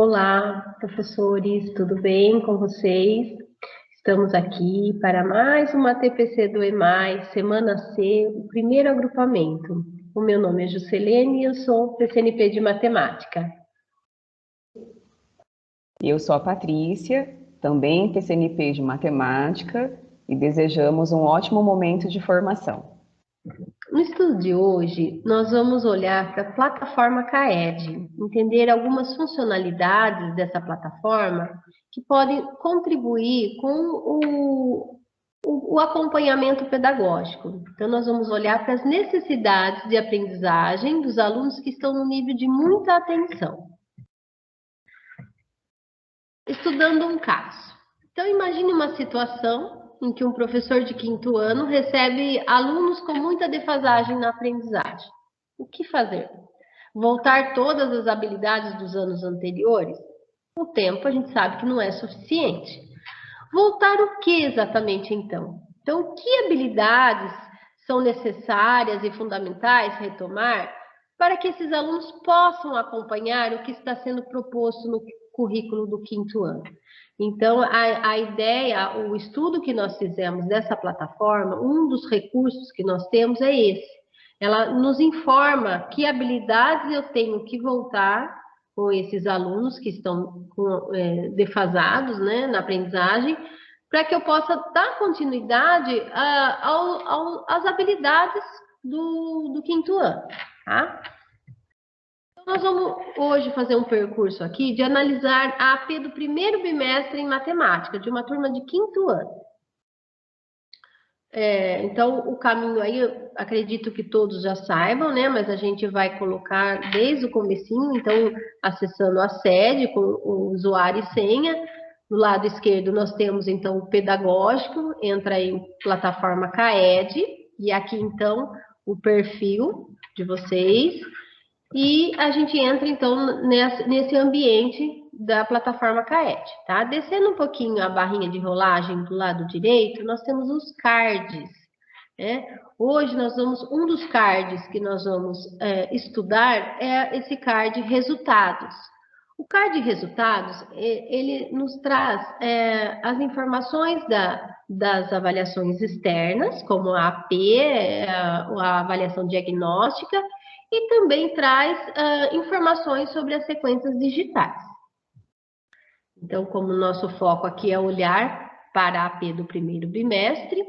Olá, professores, tudo bem com vocês? Estamos aqui para mais uma TPC do EMAI, Semana C, o primeiro agrupamento. O meu nome é Juscelene e eu sou PCNP de Matemática. Eu sou a Patrícia, também PCNP de Matemática, e desejamos um ótimo momento de formação. No estudo de hoje, nós vamos olhar para a plataforma CAED, entender algumas funcionalidades dessa plataforma que podem contribuir com o acompanhamento pedagógico. Então, nós vamos olhar para as necessidades de aprendizagem dos alunos que estão no nível de muita atenção. Estudando um caso. Então, imagine uma situação em que um professor de 5º ano recebe alunos com muita defasagem na aprendizagem. O que fazer? Voltar todas as habilidades dos anos anteriores? O tempo a gente sabe que não é suficiente. Voltar o que exatamente então? Então, que habilidades são necessárias e fundamentais retomar para que esses alunos possam acompanhar o que está sendo proposto no currículo do 5º ano? Então, a ideia, o estudo que nós fizemos dessa plataforma, um dos recursos que nós temos é esse. Ela nos informa que habilidades eu tenho que voltar com esses alunos que estão defasados, né, na aprendizagem, para que eu possa dar continuidade às habilidades do 5º ano, tá? Nós vamos hoje fazer um percurso aqui de analisar a AP do primeiro bimestre em matemática, de uma turma de 5º ano. Então, o caminho aí, eu acredito que todos já saibam, né? Mas a gente vai colocar desde o comecinho, então, acessando a sede com o usuário e senha. Do lado esquerdo, nós temos, então, o pedagógico, entra em plataforma CAED, e aqui, então, o perfil de vocês. E a gente entra, então, nesse ambiente da plataforma CAED, tá? Descendo um pouquinho a barrinha de rolagem do lado direito, nós temos os cards, né? Hoje um dos cards que nós vamos estudar é esse card resultados. O card resultados, ele nos traz as informações das avaliações externas, como a AP, a avaliação diagnóstica, e também traz informações sobre as sequências digitais. Então, como o nosso foco aqui é olhar para a AP do primeiro bimestre,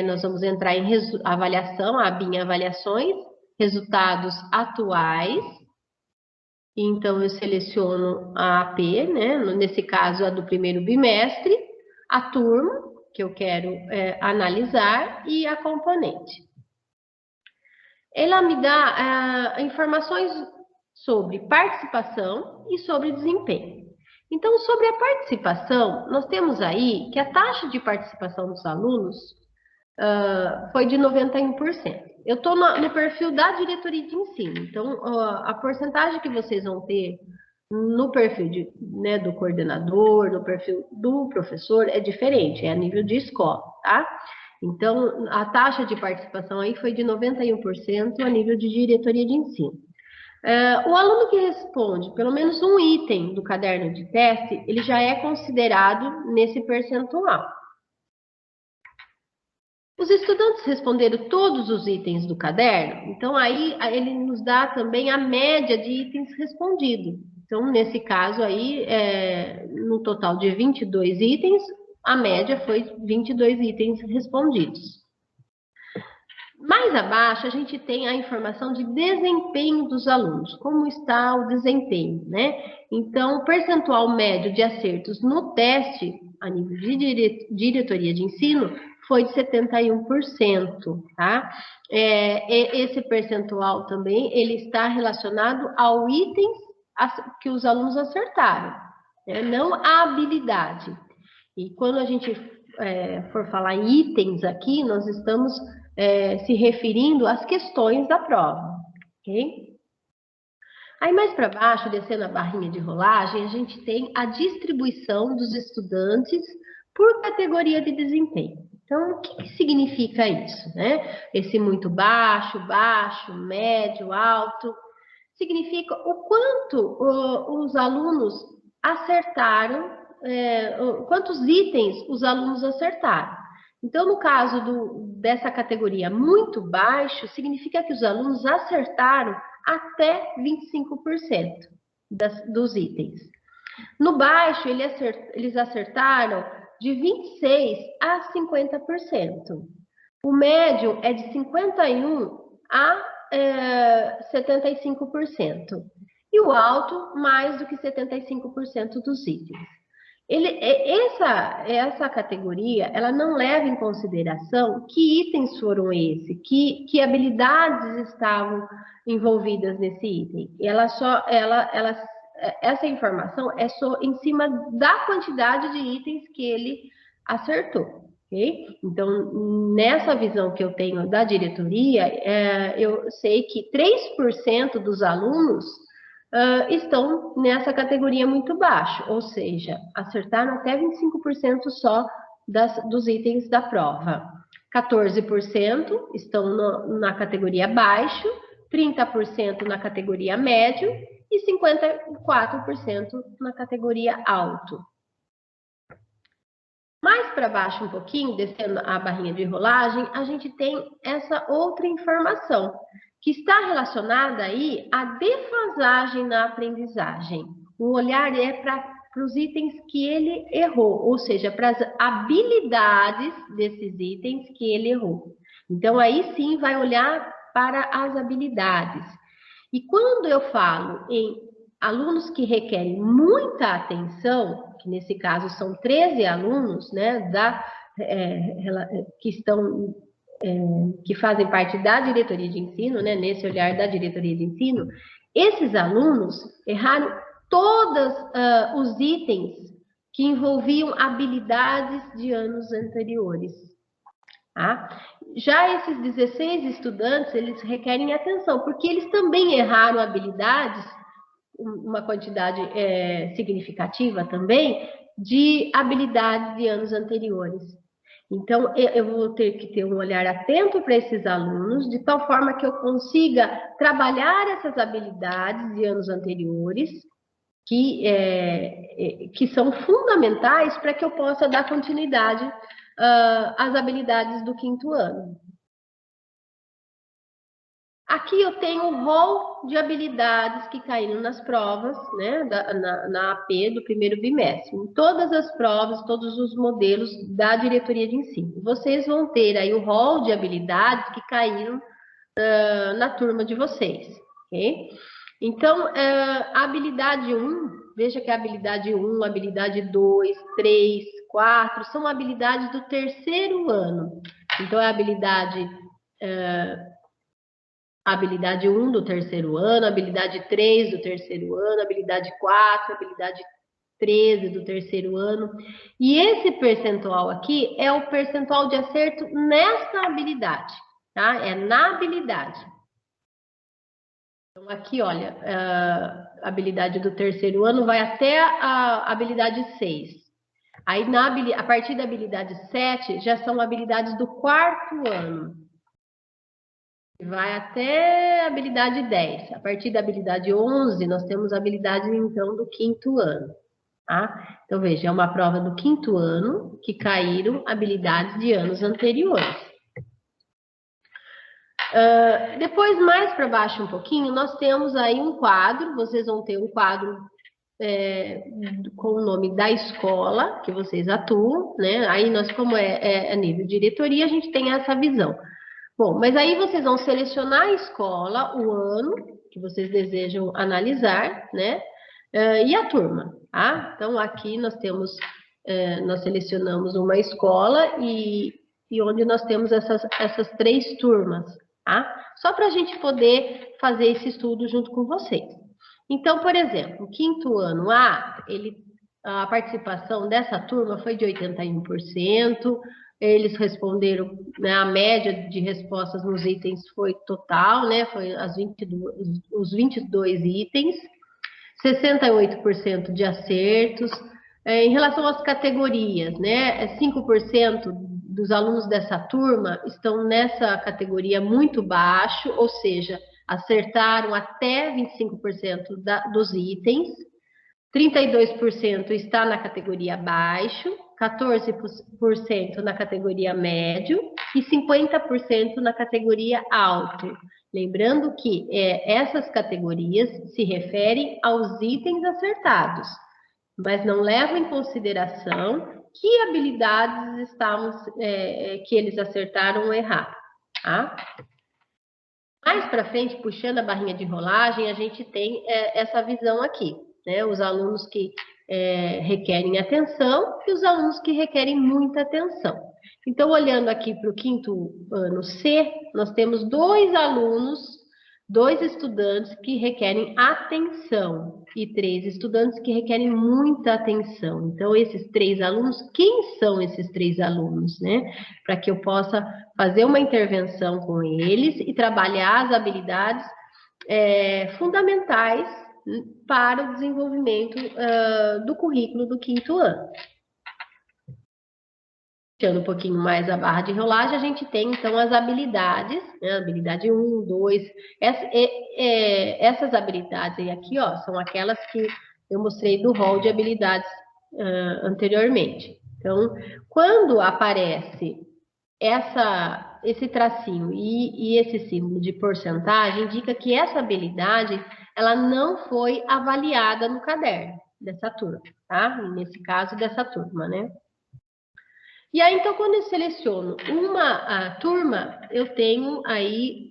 nós vamos entrar em avaliação, a abinha avaliações, resultados atuais. Então, eu seleciono a AP, né? Nesse caso, a do primeiro bimestre, a turma, que eu quero analisar, e a componente. Ela me dá informações sobre participação e sobre desempenho. Então, sobre a participação, nós temos aí que a taxa de participação dos alunos foi de 91%. Eu estou no perfil da diretoria de ensino, então a porcentagem que vocês vão ter no perfil do coordenador, no perfil do professor, é diferente, é a nível de escola, tá? Então, a taxa de participação aí foi de 91% a nível de diretoria de ensino. O aluno que responde pelo menos um item do caderno de teste, ele já é considerado nesse percentual. Os estudantes responderam todos os itens do caderno, então aí ele nos dá também a média de itens respondidos. Então, nesse caso aí, no total de 22 itens, a média foi 22 itens respondidos. Mais abaixo, a gente tem a informação de desempenho dos alunos, como está o desempenho, né? Então, o percentual médio de acertos no teste, a nível de diretoria de ensino, foi de 71%, tá? Esse percentual também, ele está relacionado ao item que os alunos acertaram, né? Não a habilidade. E quando a gente for falar em itens aqui, nós estamos se referindo às questões da prova, ok? Aí mais para baixo, descendo a barrinha de rolagem, a gente tem a distribuição dos estudantes por categoria de desempenho. Então, o que significa isso, né? Esse muito baixo, baixo, médio, alto. significa o quanto os alunos acertaram, quantos itens os alunos acertaram. Então, no caso dessa categoria muito baixo, significa que os alunos acertaram até 25% dos itens. No baixo, eles acertaram de 26% a 50%. O médio é de 51% a 75%. E o alto, mais do que 75% dos itens. Essa categoria, ela não leva em consideração que itens foram esses, que habilidades estavam envolvidas nesse item. Essa informação é só em cima da quantidade de itens que ele acertou. Okay? Então, nessa visão que eu tenho da diretoria, eu sei que 3% dos alunos estão nessa categoria muito baixo, ou seja, acertaram até 25% só dos itens da prova. 14% estão na categoria baixo, 30% na categoria médio e 54% na categoria alto. Mais para baixo um pouquinho, descendo a barrinha de rolagem, a gente tem essa outra informação, que está relacionada aí à defasagem na aprendizagem. O olhar é para os itens que ele errou, ou seja, para as habilidades desses itens que ele errou. Então, aí sim vai olhar para as habilidades. E quando eu falo em alunos que requerem muita atenção, que nesse caso são 13 alunos, né, que fazem parte da diretoria de ensino, né, nesse olhar da diretoria de ensino, esses alunos erraram todos os itens que envolviam habilidades de anos anteriores. Tá? Já esses 16 estudantes, eles requerem atenção, porque eles também erraram habilidades, uma quantidade significativa também, de habilidades de anos anteriores. Então, eu vou ter que ter um olhar atento para esses alunos, de tal forma que eu consiga trabalhar essas habilidades de anos anteriores, que são fundamentais para que eu possa dar continuidade às habilidades do 5º ano. Aqui eu tenho o rol de habilidades que caíram nas provas, né, na AP do primeiro bimestre. Em todas as provas, todos os modelos da diretoria de ensino. Vocês vão ter aí o rol de habilidades que caíram na turma de vocês. Okay? Então, a habilidade 1, veja que a habilidade 1, habilidade 2, 3, 4, são habilidades do 3º ano. Então, é a habilidade 1 do 3º ano, habilidade 3 do 3º ano, habilidade 4, habilidade 13 do 3º ano. E esse percentual aqui é o percentual de acerto nessa habilidade, tá? É na habilidade. Então, aqui, olha, a habilidade do 3º ano vai até a habilidade 6. Aí, a partir da habilidade 7, já são habilidades do 4º ano. Vai até a habilidade 10. A partir da habilidade 11, nós temos habilidades, então, do 5º ano. Tá? Então, veja, é uma prova do 5º ano que caíram habilidades de anos anteriores. Depois, mais para baixo um pouquinho, nós temos aí um quadro. Vocês vão ter um quadro com o nome da escola que vocês atuam, né? Aí, nós, como é a nível de diretoria, a gente tem essa visão. Bom, mas aí vocês vão selecionar a escola, o ano que vocês desejam analisar, né? E a turma, tá? Então, aqui nós temos, nós selecionamos uma escola e onde nós temos essas 3 turmas, tá? Só para a gente poder fazer esse estudo junto com vocês. Então, por exemplo, o 5º ano A, a participação dessa turma foi de 81%, eles responderam, né, a média de respostas nos itens foi total, né, foi os 22 itens, 68% de acertos. Em relação às categorias, né, 5% dos alunos dessa turma estão nessa categoria muito baixo, ou seja, acertaram até 25% dos itens, 32% está na categoria baixo, 14% na categoria médio e 50% na categoria alto. Lembrando que essas categorias se referem aos itens acertados, mas não levam em consideração que habilidades que eles acertaram ou erraram, tá? Mais para frente, puxando a barrinha de rolagem, a gente tem essa visão aqui, né? Os alunos que requerem atenção e os alunos que requerem muita atenção. Então, olhando aqui para o quinto ano C, nós temos 2 alunos, 2 estudantes que requerem atenção e 3 estudantes que requerem muita atenção. Então, esses 3 alunos, quem são esses 3 alunos, né? Para que eu possa fazer uma intervenção com eles e trabalhar as habilidades fundamentais para o desenvolvimento do currículo do quinto ano. Puxando um pouquinho mais a barra de rolagem, a gente tem, então, as habilidades, né? Habilidade 1, 2, essas habilidades aí aqui, ó, são aquelas que eu mostrei do rol de habilidades anteriormente. Então, quando aparece esse tracinho e esse símbolo de porcentagem, indica que essa habilidade, ela não foi avaliada no caderno dessa turma, tá? Nesse caso, dessa turma, né? E aí, então, quando eu seleciono uma turma, eu tenho aí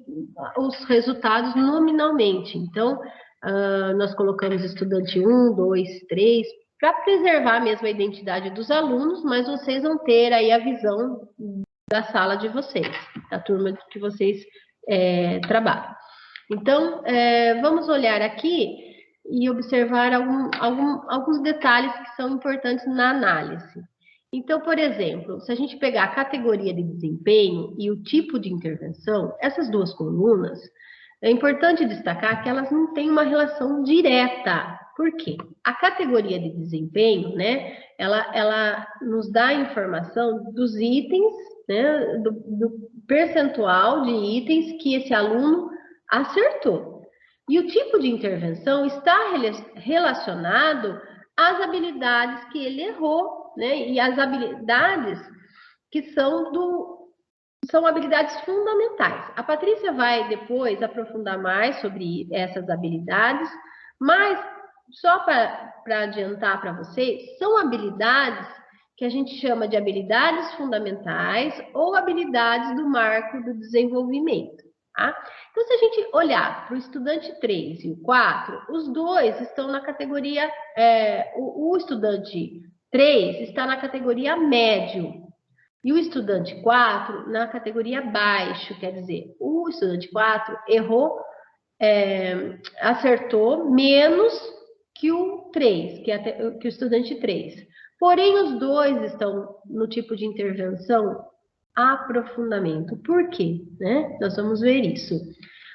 os resultados nominalmente. Então, nós colocamos estudante 1, 2, 3, para preservar mesmo a identidade dos alunos, mas vocês vão ter aí a visão da sala de vocês, da turma que vocês trabalham. Então, vamos olhar aqui e observar alguns detalhes que são importantes na análise. Então, por exemplo, se a gente pegar a categoria de desempenho e o tipo de intervenção, essas 2 colunas, é importante destacar que elas não têm uma relação direta. Por quê? A categoria de desempenho, né, ela nos dá a informação dos itens, né, do percentual de itens que esse aluno acertou. E o tipo de intervenção está relacionado às habilidades que ele errou, né? E as habilidades que são habilidades fundamentais. A Patrícia vai depois aprofundar mais sobre essas habilidades, mas só para adiantar para vocês, são habilidades que a gente chama de habilidades fundamentais ou habilidades do marco do desenvolvimento. Tá? Então, se a gente olhar para o estudante 3 e o 4, os 2 estão na categoria, o estudante 3 está na categoria médio e o estudante 4 na categoria baixo, quer dizer, o estudante 4 errou, acertou menos que o 3, que o estudante 3. Porém, os 2 estão no tipo de intervenção aprofundamento. Por quê? Né? Nós vamos ver isso.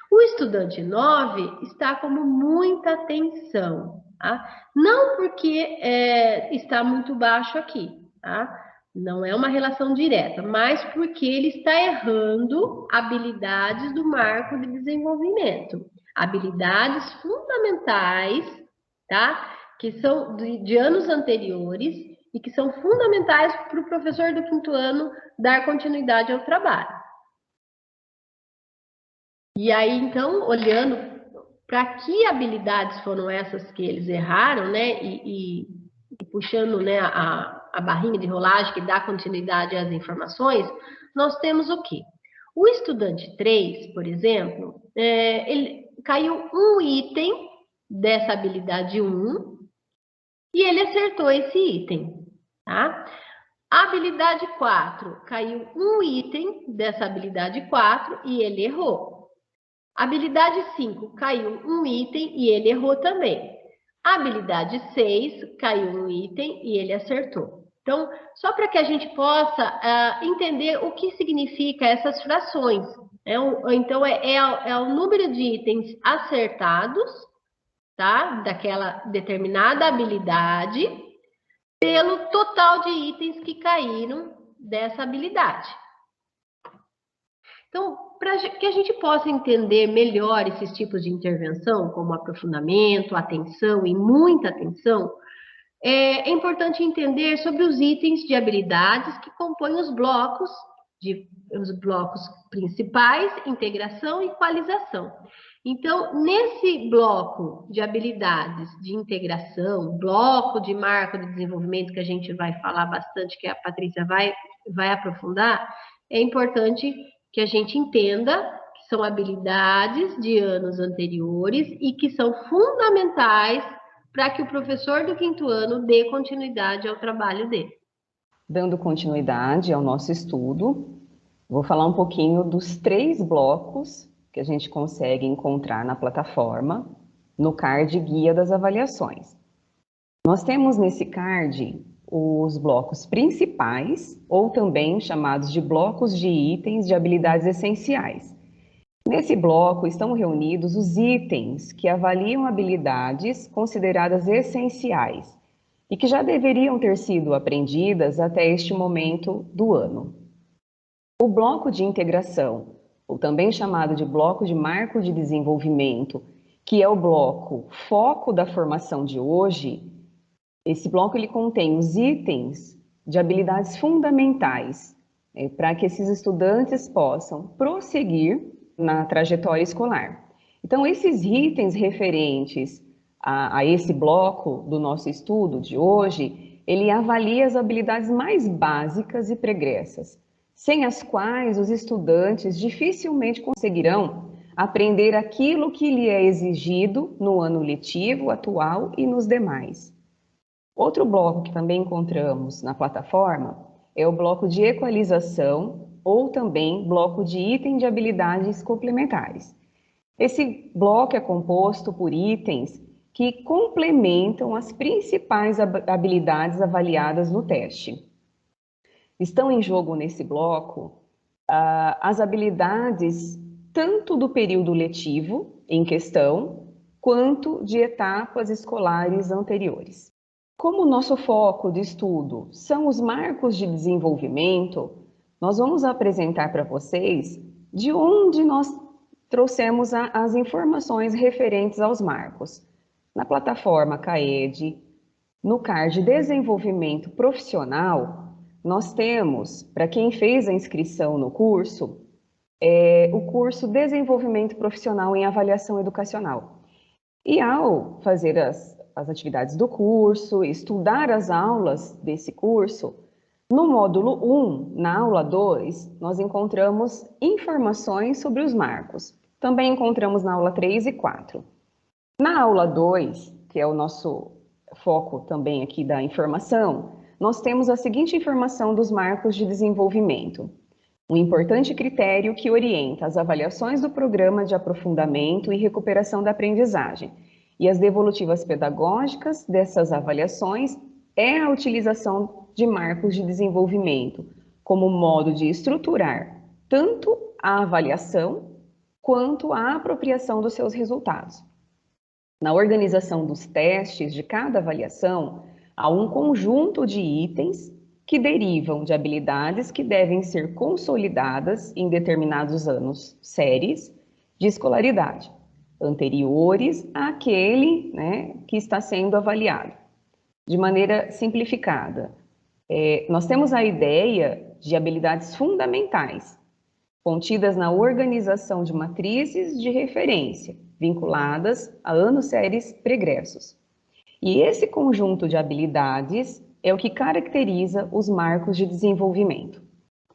O estudante 9 está como muita atenção, tá? Não porque está muito baixo aqui, tá? Não é uma relação direta, mas porque ele está errando habilidades do marco de desenvolvimento. Habilidades fundamentais, tá? Que são de anos anteriores e que são fundamentais para o professor do quinto ano dar continuidade ao trabalho. E aí, então, olhando para que habilidades foram essas que eles erraram, né, e puxando, né, a barrinha de rolagem que dá continuidade às informações, nós temos o quê? O estudante 3, por exemplo, ele caiu um item dessa habilidade 1 e ele acertou esse item, tá? A habilidade 4 caiu um item dessa habilidade 4 e ele errou. A habilidade 5 caiu um item e ele errou também. A habilidade 6 caiu um item e ele acertou. Então, só para que a gente possa entender o que significa essas frações. Então, é o número de itens acertados, tá? Daquela determinada habilidade, pelo total de itens que caíram dessa habilidade. Então, para que a gente possa entender melhor esses tipos de intervenção, como aprofundamento, atenção e muita atenção, é importante entender sobre os itens de habilidades que compõem os blocos principais, integração e equalização. Então, nesse bloco de habilidades de integração, bloco de marco de desenvolvimento, que a gente vai falar bastante, que a Patrícia vai aprofundar, é importante que a gente entenda que são habilidades de anos anteriores e que são fundamentais para que o professor do quinto ano dê continuidade ao trabalho dele. Dando continuidade ao nosso estudo, vou falar um pouquinho dos 3 blocos que a gente consegue encontrar na plataforma, no card Guia das Avaliações. Nós temos nesse card os blocos principais, ou também chamados de blocos de itens de habilidades essenciais. Nesse bloco estão reunidos os itens que avaliam habilidades consideradas essenciais e que já deveriam ter sido aprendidas até este momento do ano. O bloco de integração, ou também chamado de bloco de marco de desenvolvimento, que é o bloco foco da formação de hoje, esse bloco ele contém os itens de habilidades fundamentais para que esses estudantes possam prosseguir na trajetória escolar. Então, esses itens referentes a esse bloco do nosso estudo de hoje, ele avalia as habilidades mais básicas e pregressas, sem as quais os estudantes dificilmente conseguirão aprender aquilo que lhe é exigido no ano letivo atual e nos demais. Outro bloco que também encontramos na plataforma é o bloco de equalização ou também bloco de item de habilidades complementares. Esse bloco é composto por itens que complementam as principais habilidades avaliadas no teste. Estão em jogo nesse bloco as habilidades tanto do período letivo em questão, quanto de etapas escolares anteriores. Como o nosso foco de estudo são os marcos de desenvolvimento, nós vamos apresentar para vocês de onde nós trouxemos as informações referentes aos marcos. Na plataforma CAED, no card Desenvolvimento Profissional, nós temos, para quem fez a inscrição no curso, o curso Desenvolvimento Profissional em Avaliação Educacional. E ao fazer as atividades do curso, estudar as aulas desse curso, no módulo 1, na aula 2, nós encontramos informações sobre os marcos. Também encontramos na aula 3 e 4. Na aula 2, que é o nosso foco também aqui da informação, nós temos a seguinte informação dos marcos de desenvolvimento. Um importante critério que orienta as avaliações do programa de aprofundamento e recuperação da aprendizagem e as devolutivas pedagógicas dessas avaliações é a utilização de marcos de desenvolvimento como modo de estruturar tanto a avaliação quanto a apropriação dos seus resultados. Na organização dos testes de cada avaliação, há um conjunto de itens que derivam de habilidades que devem ser consolidadas em determinados anos séries de escolaridade, anteriores àquele que está sendo avaliado. De maneira simplificada, nós temos a ideia de habilidades fundamentais, contidas na organização de matrizes de referência, vinculadas a anos séries pregressos. E esse conjunto de habilidades é o que caracteriza os marcos de desenvolvimento.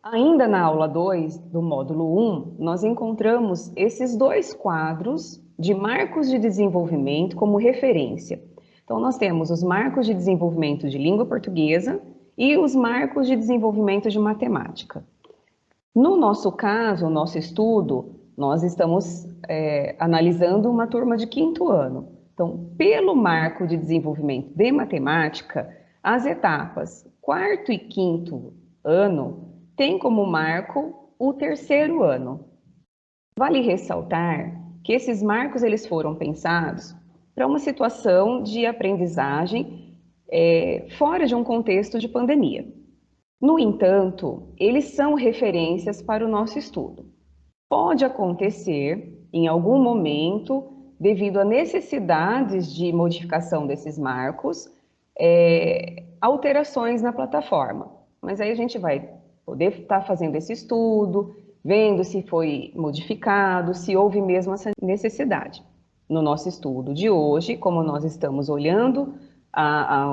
Ainda na aula 2 do módulo 1, nós encontramos esses 2 quadros de marcos de desenvolvimento como referência. Então, nós temos os marcos de desenvolvimento de língua portuguesa e os marcos de desenvolvimento de matemática. No nosso caso, o nosso estudo, nós estamos analisando uma turma de quinto ano. Então, pelo marco de desenvolvimento de matemática, as etapas quarto e quinto ano têm como marco o terceiro ano. Vale ressaltar que esses marcos eles foram pensados para uma situação de aprendizagem fora de um contexto de pandemia. No entanto, eles são referências para o nosso estudo. Pode acontecer, em algum momento, devido a necessidades de modificação desses marcos, alterações na plataforma. Mas aí a gente vai poder estar fazendo esse estudo, vendo se foi modificado, se houve mesmo essa necessidade. No nosso estudo de hoje, como nós estamos olhando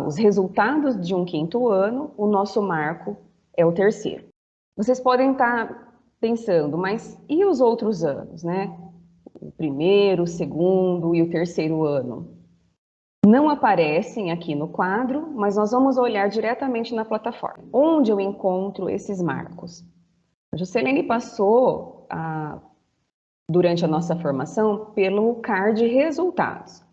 os resultados de um 5º ano, o nosso marco é o 3º. Vocês podem estar pensando, mas e os outros anos, né? O 1º, o 2º e o 3º ano? Não aparecem aqui no quadro, mas nós vamos olhar diretamente na plataforma. Onde eu encontro esses marcos? A Juscelene passou, durante a nossa formação, pelo card Resultados.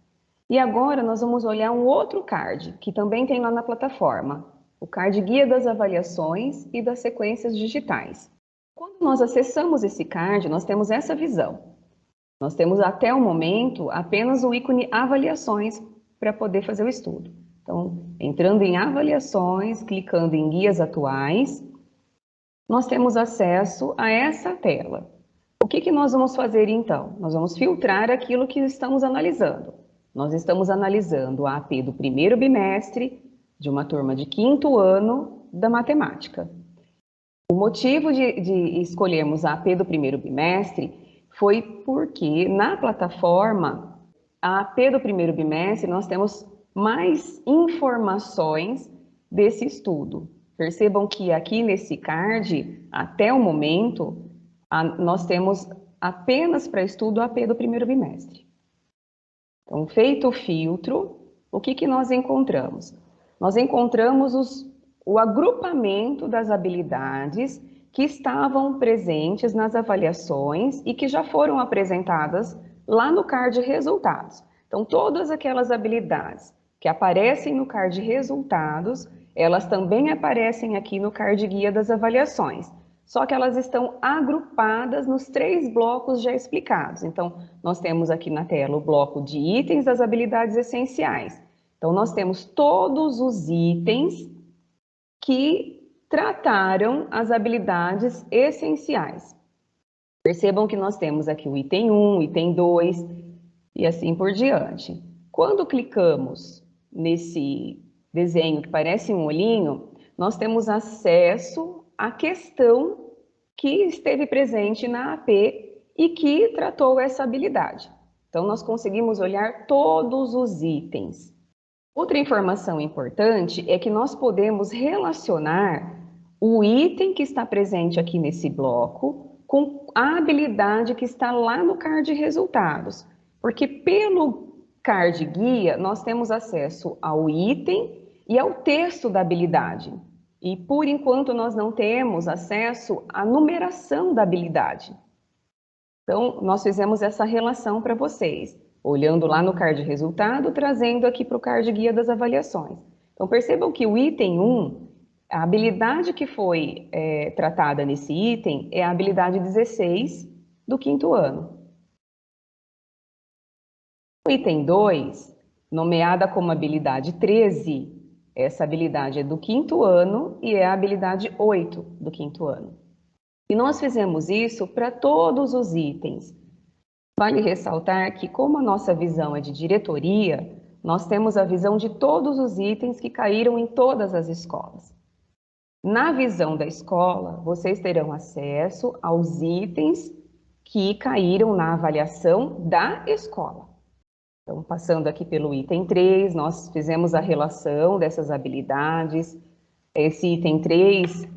E agora nós vamos olhar um outro card, que também tem lá na plataforma, o card Guia das Avaliações e das Sequências Digitais. Quando nós acessamos esse card, nós temos essa visão. Nós temos até o momento apenas o ícone Avaliações para poder fazer o estudo. Então, entrando em Avaliações, clicando em Guias Atuais, nós temos acesso a essa tela. O que nós vamos fazer então? Nós vamos filtrar aquilo que estamos analisando. Nós estamos analisando a AP do 1º bimestre de uma turma de 5º ano da matemática. O motivo de escolhermos a AP do 1º bimestre foi porque na plataforma, a AP do 1º bimestre, nós temos mais informações desse estudo. Percebam que aqui nesse card, até o momento, nós temos apenas para estudo a AP do 1º bimestre. Então, feito o filtro, o que nós encontramos? Nós encontramos o agrupamento das habilidades que estavam presentes nas avaliações e que já foram apresentadas lá no card Resultados. Então, todas aquelas habilidades que aparecem no card Resultados, elas também aparecem aqui no card Guia das Avaliações, só que elas estão agrupadas nos 3 blocos já explicados. Então, nós temos aqui na tela o bloco de itens das habilidades essenciais. Então, nós temos todos os itens que trataram as habilidades essenciais. Percebam que nós temos aqui o item 1, item 2 e assim por diante. Quando clicamos nesse desenho que parece um olhinho, nós temos acesso à questão que esteve presente na AP e que tratou essa habilidade. Então, nós conseguimos olhar todos os itens. Outra informação importante é que nós podemos relacionar o item que está presente aqui nesse bloco com a habilidade que está lá no card Resultados, porque pelo card Guia nós temos acesso ao item e ao texto da habilidade. E por enquanto nós não temos acesso à numeração da habilidade. Então, nós fizemos essa relação para vocês, olhando lá no card Resultado, trazendo aqui para o card Guia das Avaliações. Então, percebam que o item 1, a habilidade que foi tratada nesse item é a habilidade 16 do 5º ano. O item 2, nomeada como habilidade 13, essa habilidade é do 5º ano e é a habilidade 8 do 5º ano. E nós fizemos isso para todos os itens. Vale ressaltar que, como a nossa visão é de diretoria, nós temos a visão de todos os itens que caíram em todas as escolas. Na visão da escola, vocês terão acesso aos itens que caíram na avaliação da escola. Então, passando aqui pelo item 3, nós fizemos a relação dessas habilidades. Esse item 3,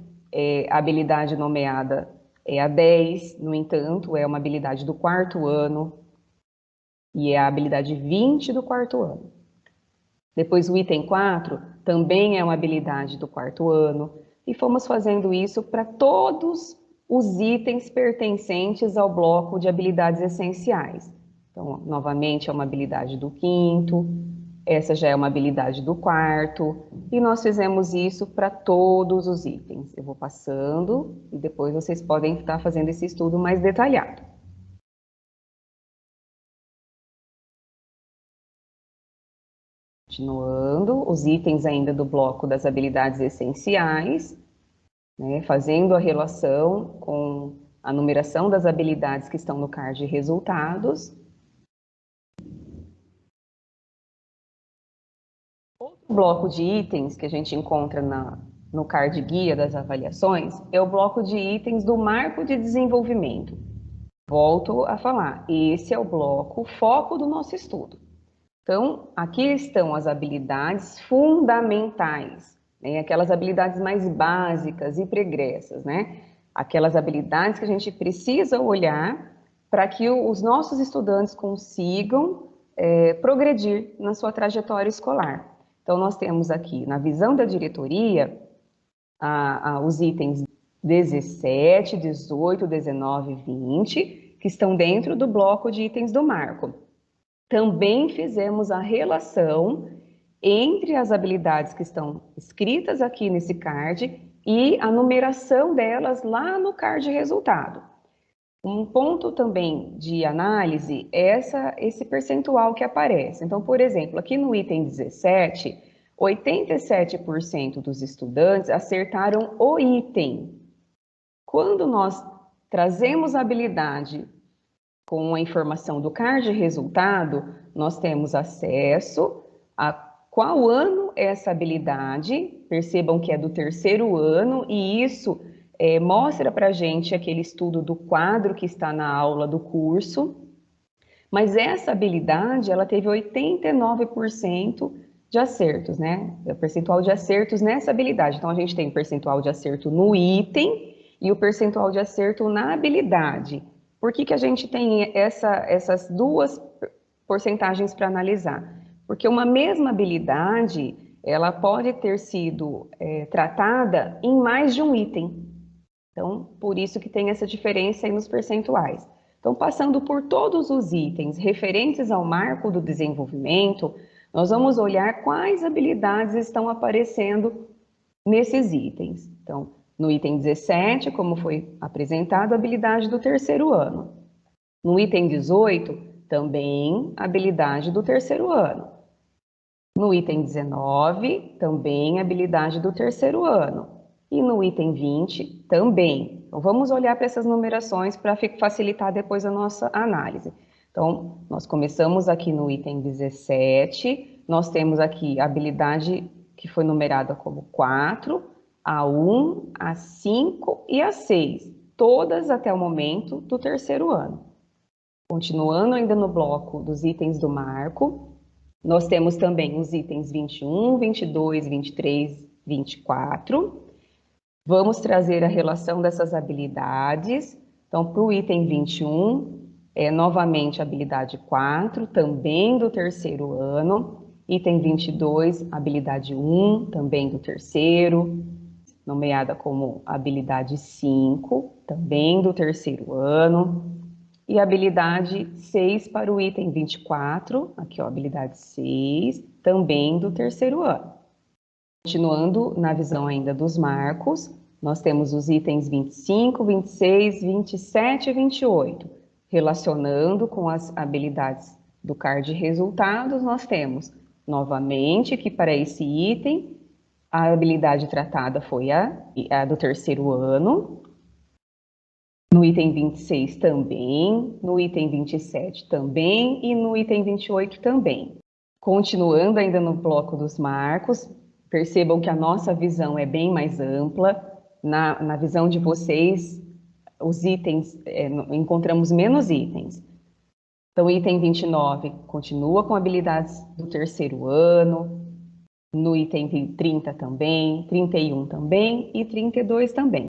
a habilidade nomeada é a 10, no entanto, é uma habilidade do 4º ano e é a habilidade 20 do 4º ano. Depois, o item 4 também é uma habilidade do 4º ano e fomos fazendo isso para todos os itens pertencentes ao bloco de habilidades essenciais. Então, novamente, é uma habilidade do 5º, essa já é uma habilidade do 4º, e nós fizemos isso para todos os itens. Eu vou passando e depois vocês podem estar fazendo esse estudo mais detalhado. Continuando, os itens ainda do bloco das habilidades essenciais, né, fazendo a relação com a numeração das habilidades que estão no card de resultados. Outro bloco de itens que a gente encontra no card guia das avaliações é o bloco de itens do marco de desenvolvimento. Volto a falar, esse é o bloco foco do nosso estudo. Então, aqui estão as habilidades fundamentais, né? Aquelas habilidades mais básicas e pregressas, né? Aquelas habilidades que a gente precisa olhar para que os nossos estudantes consigam progredir na sua trajetória escolar. Então, nós temos aqui, na visão da diretoria, os itens 17, 18, 19 e 20, que estão dentro do bloco de itens do marco. Também fizemos a relação entre as habilidades que estão escritas aqui nesse card e a numeração delas lá no card de resultado. Um ponto também de análise é esse percentual que aparece. Então, por exemplo, aqui no item 17, 87% dos estudantes acertaram o item. Quando nós trazemos a habilidade com a informação do card de resultado, nós temos acesso a qual ano é essa habilidade. Percebam que é do terceiro ano, e isso mostra para a gente aquele estudo do quadro que está na aula do curso. Mas essa habilidade, ela teve 89% de acertos, né? O percentual de acertos nessa habilidade. Então, a gente tem o percentual de acerto no item e o percentual de acerto na habilidade. Por que a gente tem essas duas porcentagens para analisar? Porque uma mesma habilidade, ela pode ter sido tratada em mais de um item. Então, por isso que tem essa diferença aí nos percentuais. Então, passando por todos os itens referentes ao marco do desenvolvimento, nós vamos olhar quais habilidades estão aparecendo nesses itens. Então, no item 17, como foi apresentado, a habilidade do terceiro ano. No item 18, também habilidade do terceiro ano. No item 19, também habilidade do terceiro ano. E no item 20, também. Então, vamos olhar para essas numerações para facilitar depois a nossa análise. Então, nós começamos aqui no item 17, nós temos aqui a habilidade que foi numerada como 4, a 1, a 5 e a 6, todas até o momento do terceiro ano. Continuando ainda no bloco dos itens do marco, nós temos também os itens 21, 22, 23, 24. Vamos trazer a relação dessas habilidades. Então, para o item 21, novamente a habilidade 4, também do terceiro ano. Item 22, habilidade 1, também do terceiro, nomeada como habilidade 5, também do terceiro ano. E habilidade 6 para o item 24, aqui ó, habilidade 6, também do terceiro ano. Continuando na visão ainda dos marcos, nós temos os itens 25, 26, 27 e 28. Relacionando com as habilidades do card de resultados, nós temos, novamente, que para esse item, a habilidade tratada foi a do terceiro ano. No item 26 também, no item 27 também e no item 28 também. Continuando ainda no bloco dos marcos, percebam que a nossa visão é bem mais ampla. Na visão de vocês, os itens, encontramos menos itens. Então, item 29 continua com habilidades do terceiro ano, no item 30 também, 31 também e 32 também.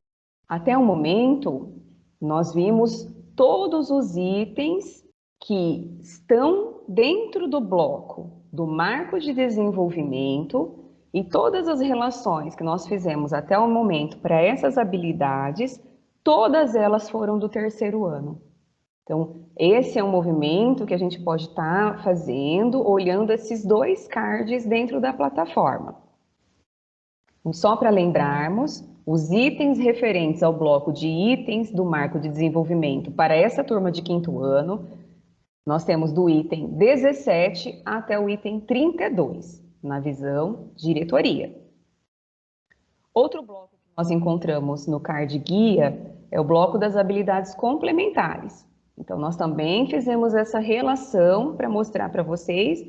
Até o momento, nós vimos todos os itens que estão dentro do bloco do marco de desenvolvimento e todas as relações que nós fizemos até o momento para essas habilidades, todas elas foram do terceiro ano. Então, esse é um movimento que a gente pode estar fazendo, olhando esses dois cards dentro da plataforma. Então, só para lembrarmos, os itens referentes ao bloco de itens do marco de desenvolvimento para essa turma de quinto ano, nós temos do item 17 até o item 32, na visão diretoria. Outro bloco que nós encontramos no card guia é o bloco das habilidades complementares. Então, nós também fizemos essa relação para mostrar para vocês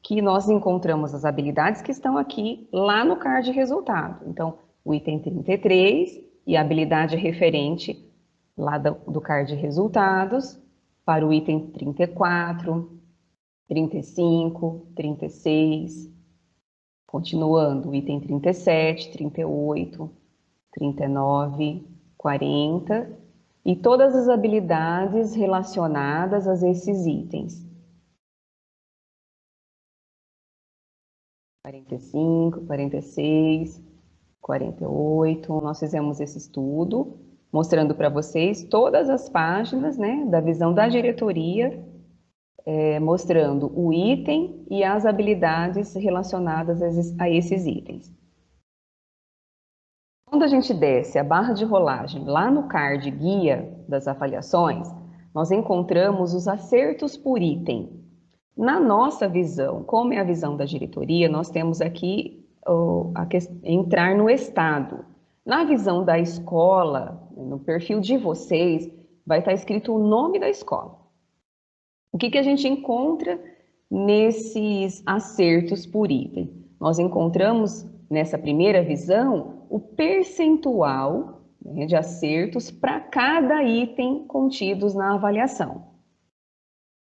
que nós encontramos as habilidades que estão aqui lá no card de resultado. Então, o item 33 e a habilidade referente lá do card de resultados para o item 34, 35, 36, continuando, o item 37, 38, 39, 40 e todas as habilidades relacionadas a esses itens. 45, 46, 48, nós fizemos esse estudo, mostrando para vocês todas as páginas, né, da visão da diretoria, mostrando o item e as habilidades relacionadas a esses itens. Quando a gente desce a barra de rolagem lá no card guia das avaliações, nós encontramos os acertos por item. Na nossa visão, como é a visão da diretoria, nós temos aqui entrar no estado. Na visão da escola, no perfil de vocês, vai estar escrito o nome da escola. O que a gente encontra nesses acertos por item? Nós encontramos, nessa primeira visão, o percentual, né, de acertos para cada item contidos na avaliação.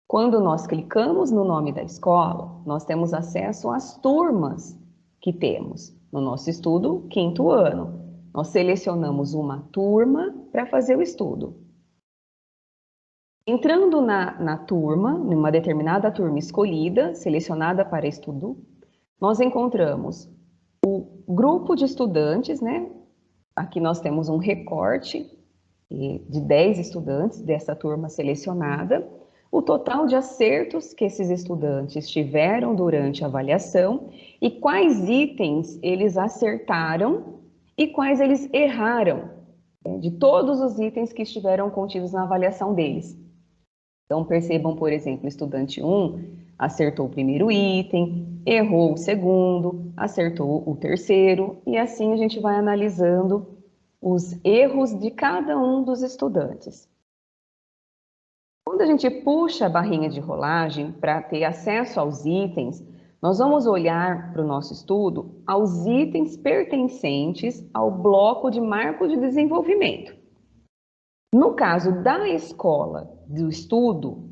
Quando nós clicamos no nome da escola, nós temos acesso às turmas que temos. No nosso estudo, 5º ano, nós selecionamos uma turma para fazer o estudo. Entrando na turma, numa determinada turma escolhida, selecionada para estudo, nós encontramos o grupo de estudantes, né? Aqui nós temos um recorte de 10 estudantes dessa turma selecionada, o total de acertos que esses estudantes tiveram durante a avaliação e quais itens eles acertaram e quais eles erraram, de todos os itens que estiveram contidos na avaliação deles. Então, percebam, por exemplo, o estudante 1 acertou o primeiro item, errou o segundo, acertou o terceiro, e assim a gente vai analisando os erros de cada um dos estudantes. Quando a gente puxa a barrinha de rolagem para ter acesso aos itens, nós vamos olhar para o nosso estudo aos itens pertencentes ao bloco de marco de desenvolvimento. No caso da escola do estudo,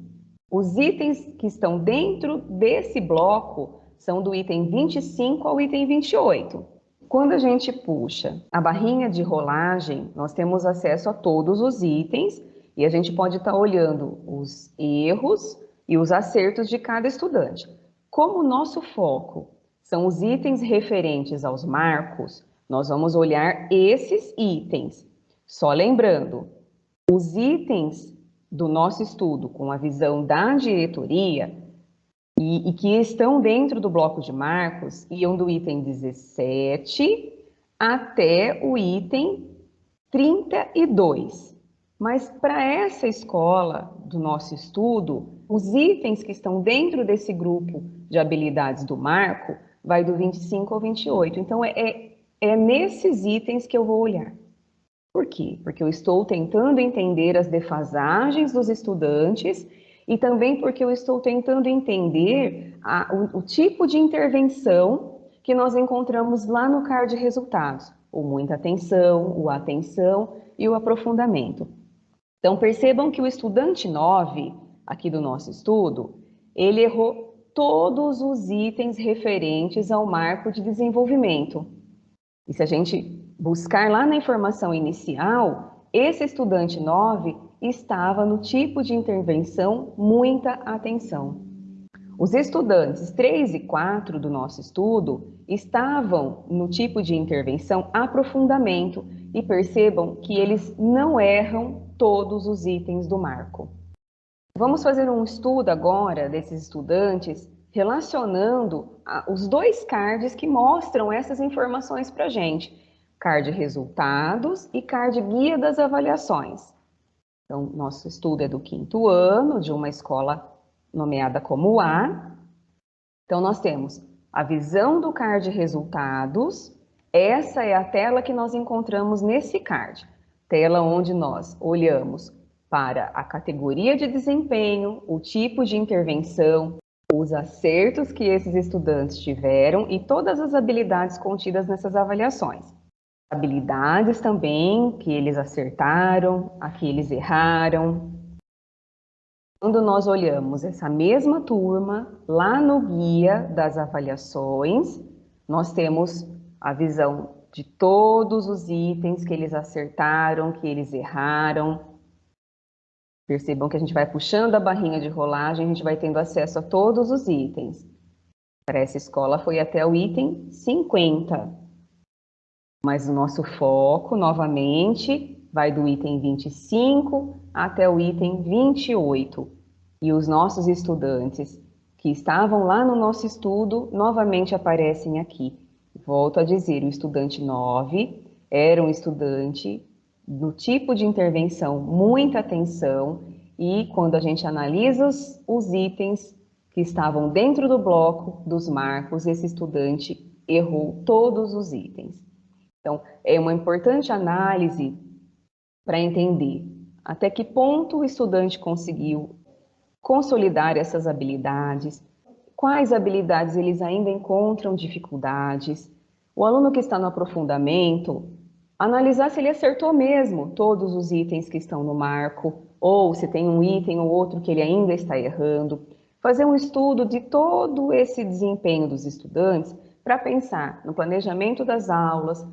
os itens que estão dentro desse bloco são do item 25 ao item 28. Quando a gente puxa a barrinha de rolagem, nós temos acesso a todos os itens e a gente pode estar olhando os erros e os acertos de cada estudante. Como o nosso foco são os itens referentes aos marcos, nós vamos olhar esses itens. Só lembrando, os itens do nosso estudo com a visão da diretoria e que estão dentro do bloco de marcos iam do item 17 até o item 32. Mas para essa escola do nosso estudo, os itens que estão dentro desse grupo de habilidades do marco vai do 25 ao 28. Então, é nesses itens que eu vou olhar. Por quê? Porque eu estou tentando entender as defasagens dos estudantes e também porque eu estou tentando entender o tipo de intervenção que nós encontramos lá no card de resultados. O muita atenção, o atenção e o aprofundamento. Então, percebam que o estudante 9, aqui do nosso estudo, ele errou todos os itens referentes ao marco de desenvolvimento. E se a gente buscar lá na informação inicial, esse estudante 9 estava no tipo de intervenção muita atenção. Os estudantes 3 e 4 do nosso estudo estavam no tipo de intervenção aprofundamento e percebam que eles não erram todos os itens do marco. Vamos fazer um estudo agora desses estudantes relacionando os dois cards que mostram essas informações para a gente. Card resultados e card guia das avaliações. Então, nosso estudo é do 5º ano, de uma escola nomeada como A. Então, nós temos a visão do card resultados. Essa é a tela que nós encontramos nesse card. tela onde nós olhamos para a categoria de desempenho, o tipo de intervenção, os acertos que esses estudantes tiveram e todas as habilidades contidas nessas avaliações. Habilidades também que eles acertaram, a que eles erraram. Quando nós olhamos essa mesma turma, lá no guia das avaliações, nós temos a visão de todos os itens que eles acertaram, que eles erraram. Percebam que a gente vai puxando a barrinha de rolagem, a gente vai tendo acesso a todos os itens. Para essa escola foi até o item 50. Mas o nosso foco, novamente, vai do item 25 até o item 28. E os nossos estudantes que estavam lá no nosso estudo, novamente aparecem aqui. Volto a dizer, o estudante 9 era um estudante do tipo de intervenção, muita atenção, e quando a gente analisa os itens que estavam dentro do bloco dos marcos, esse estudante errou todos os itens. Então, é uma importante análise para entender até que ponto o estudante conseguiu consolidar essas habilidades, quais habilidades eles ainda encontram dificuldades. O aluno que está no aprofundamento, analisar se ele acertou mesmo todos os itens que estão no marco, ou se tem um item ou outro que ele ainda está errando. Fazer um estudo de todo esse desempenho dos estudantes para pensar no planejamento das aulas,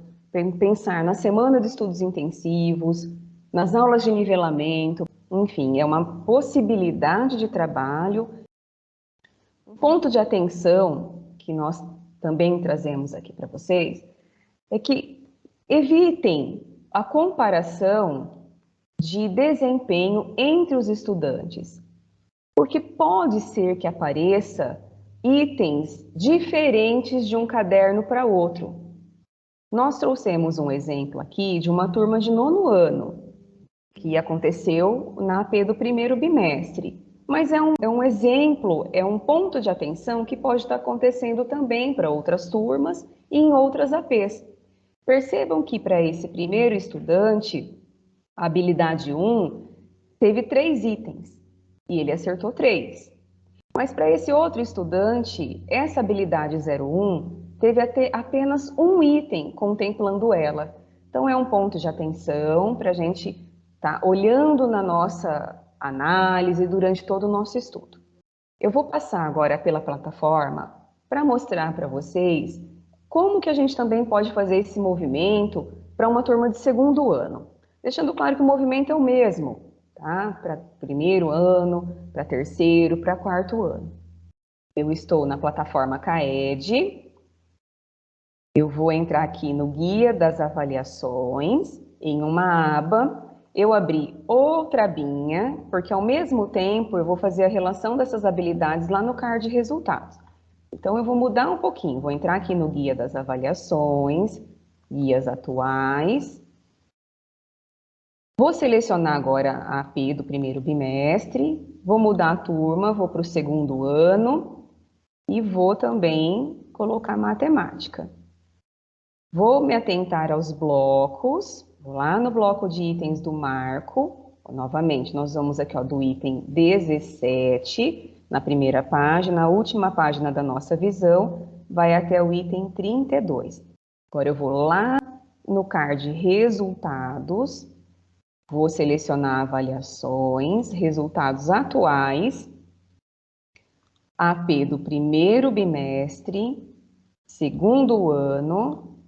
pensar na semana de estudos intensivos, nas aulas de nivelamento, enfim, é uma possibilidade de trabalho. Um ponto de atenção que nós também trazemos aqui para vocês é que evitem a comparação de desempenho entre os estudantes, porque pode ser que apareça itens diferentes de um caderno para outro. Nós trouxemos um exemplo aqui de uma turma de 9º ano, que aconteceu na AP do primeiro bimestre. Mas é um exemplo, é um ponto de atenção que pode estar acontecendo também para outras turmas e em outras APs. Percebam que para esse primeiro estudante, a habilidade 1 teve 3 itens e ele acertou 3. Mas para esse outro estudante, essa habilidade 01 teve apenas um item contemplando ela. Então é um ponto de atenção para a gente estar olhando na nossa análise durante todo o nosso estudo. Eu vou passar agora pela plataforma para mostrar para vocês como que a gente também pode fazer esse movimento para uma turma de 2º ano. Deixando claro que o movimento é o mesmo, tá? Para 1º ano, para 3º, para 4º ano. Eu estou na plataforma CAED. Eu vou entrar aqui no Guia das Avaliações, em uma aba. Eu abri outra abinha, porque ao mesmo tempo eu vou fazer a relação dessas habilidades lá no card de resultados. Então eu vou mudar um pouquinho, vou entrar aqui no Guia das Avaliações, Guias Atuais. Vou selecionar agora a AP do primeiro bimestre, vou mudar a turma, vou para o 2º ano e vou também colocar matemática. Vou me atentar aos blocos, vou lá no bloco de itens do marco, novamente, nós vamos aqui ó, do item 17, na primeira página, a última página da nossa visão, vai até o item 32. Agora eu vou lá no card resultados, vou selecionar avaliações, resultados atuais, AP do primeiro bimestre, 2º ano,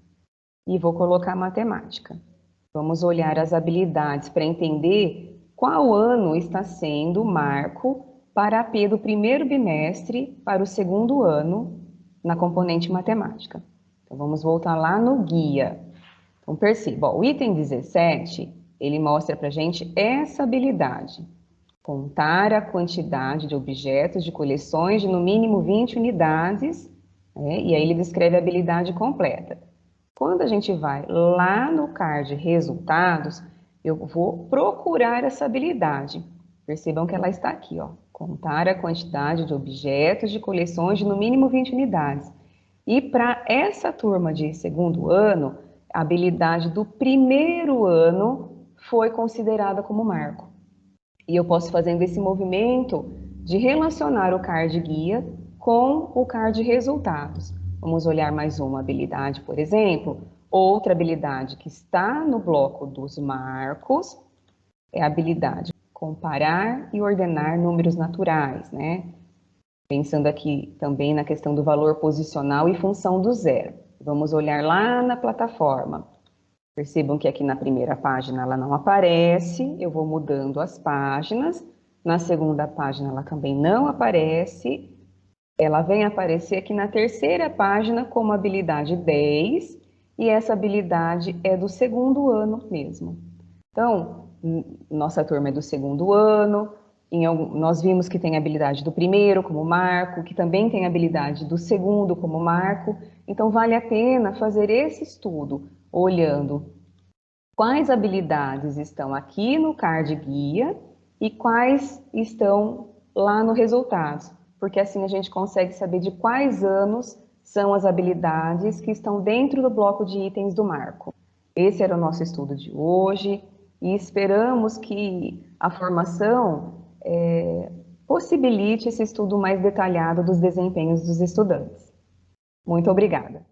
e vou colocar matemática. Vamos olhar as habilidades para entender qual ano está sendo o marco para a AP do primeiro bimestre para o 2º ano na componente matemática. Então, vamos voltar lá no guia. Então, perceba, ó, o item 17, ele mostra para a gente essa habilidade. Contar a quantidade de objetos de coleções de no mínimo 20 unidades, né? E aí ele descreve a habilidade completa. Quando a gente vai lá no card resultados, eu vou procurar essa habilidade. Percebam que ela está aqui, ó. Contar a quantidade de objetos de coleções de no mínimo 20 unidades. E para essa turma de 2º ano, a habilidade do primeiro ano foi considerada como marco. E eu posso fazendo esse movimento de relacionar o card guia com o card resultados. Vamos olhar mais uma habilidade, por exemplo. Outra habilidade que está no bloco dos marcos é a habilidade comparar e ordenar números naturais, né? Pensando aqui também na questão do valor posicional e função do zero. Vamos olhar lá na plataforma. Percebam que aqui na primeira página ela não aparece, eu vou mudando as páginas. Na segunda página ela também não aparece. Ela vem aparecer aqui na terceira página como habilidade 10, e essa habilidade é do segundo ano mesmo. Então, nossa turma é do segundo ano, nós vimos que tem habilidade do primeiro como marco, que também tem habilidade do segundo como marco, então vale a pena fazer esse estudo, olhando quais habilidades estão aqui no card guia e quais estão lá no resultados, porque assim a gente consegue saber de quais anos são as habilidades que estão dentro do bloco de itens do marco. Esse era o nosso estudo de hoje e esperamos que a formação possibilite esse estudo mais detalhado dos desempenhos dos estudantes. Muito obrigada.